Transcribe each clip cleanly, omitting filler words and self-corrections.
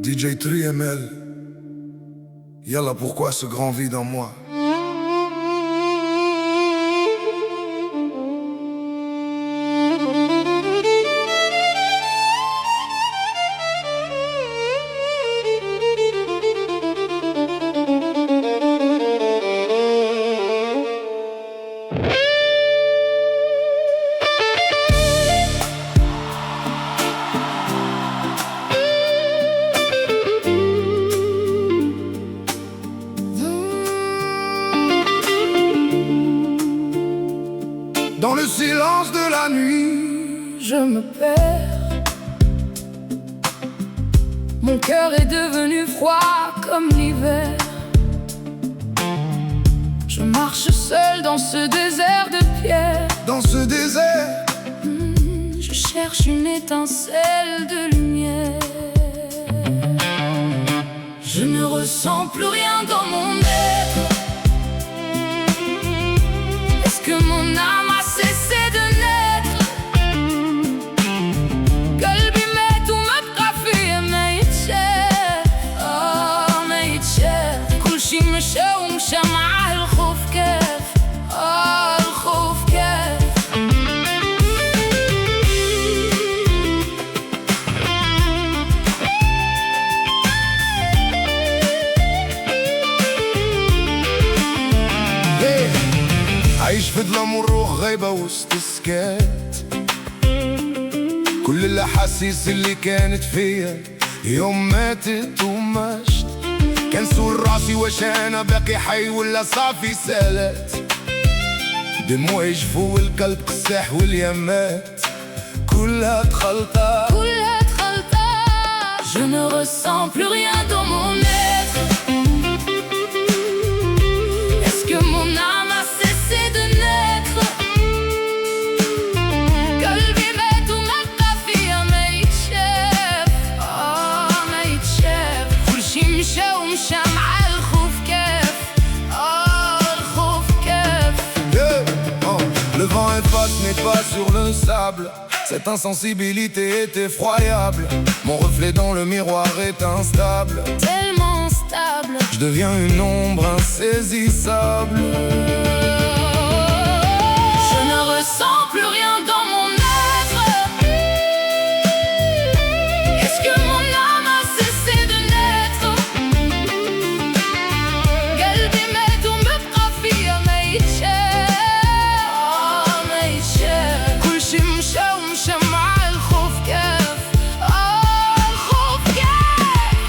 DJ TriML, yalla pourquoi ce grand vide en moi? Dans le silence de la nuit, je me perds. Mon cœur est devenu froid comme l'hiver. Je marche seul dans ce désert de pierre. Dans ce désert, je cherche une étincelle de lumière. Je ne ressens plus rien dans mon être. Est-ce que mon âme a cessé de naître? قلبي مات ومبقى فيه ما يتشاف. ما يتشاف. كل شي مشى ومشى معاه الخوف كاف. الخوف كاف. عايش في ظلام والروح غايبة وسط سكات. كل الأحاسيس اللي كانت فيا يوم ماتت ومشت. كان سور راسي واش أنا باقي حي ولا صافي سالت. دموعي جفو والقلب قساح واليمات كلها تخلطة. كلها تخلطة. Je ne ressens plus rien dans mon être. Est-ce que mon âme a cessé de naître? قلبي مات ومبقى فيا ما يتشاف. ما يتشاف. كل شي مشى ومشى مع الخوف كاف. الخوف كاف. Le vent est passe n'est pas sur le sable. Cette insensibilité est effroyable. Mon reflet dans le miroir est instable. Tellement instable. Je deviens une ombre insaisissable. Je ne ressens plus rien dans mon être. Est-ce que mon âme a cessé de naître? قلبي مات ومبقى فيا ما يتشاف. ما يتشاف. كل شي مشى ومشى مع الخوف كاف. الخوف كاف.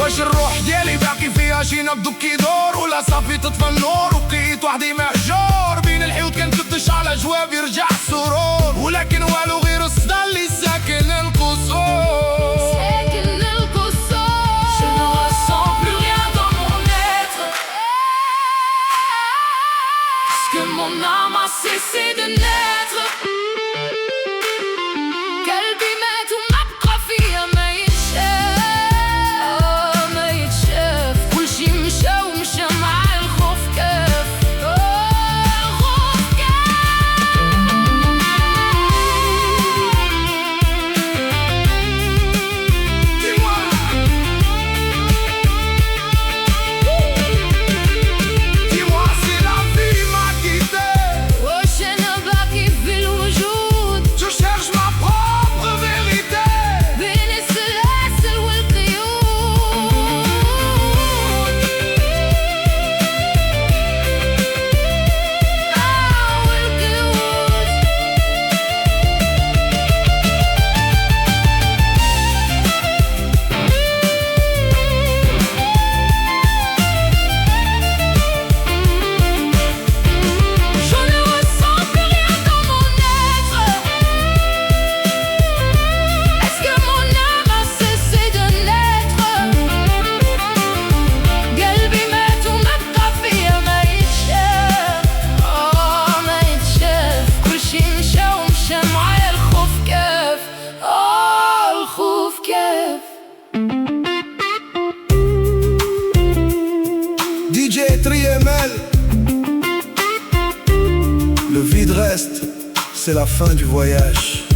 واش الروح ديالي باقي فيها شي نبض كيدور ولا صافي تطفى النور وبقيت وحدي مهجور بين الحيوط كنفتش على جواب يرجع السرور ولكن والو غير الصدى اللي ساكن القصور. ساكن القصور. Je ne ressens plus rien dans mon être. Est-ce que mon âme a cessé de naître? قلبي مات ومبقى فيا ما يتشاف. ما يتشاف. كل شي مشى ومشى مع الخوف كاف. الخوف Dis-moi si la vie m'a quitté. واش أنا باقي trimémètre. Le vide reste, c'est la fin du voyage.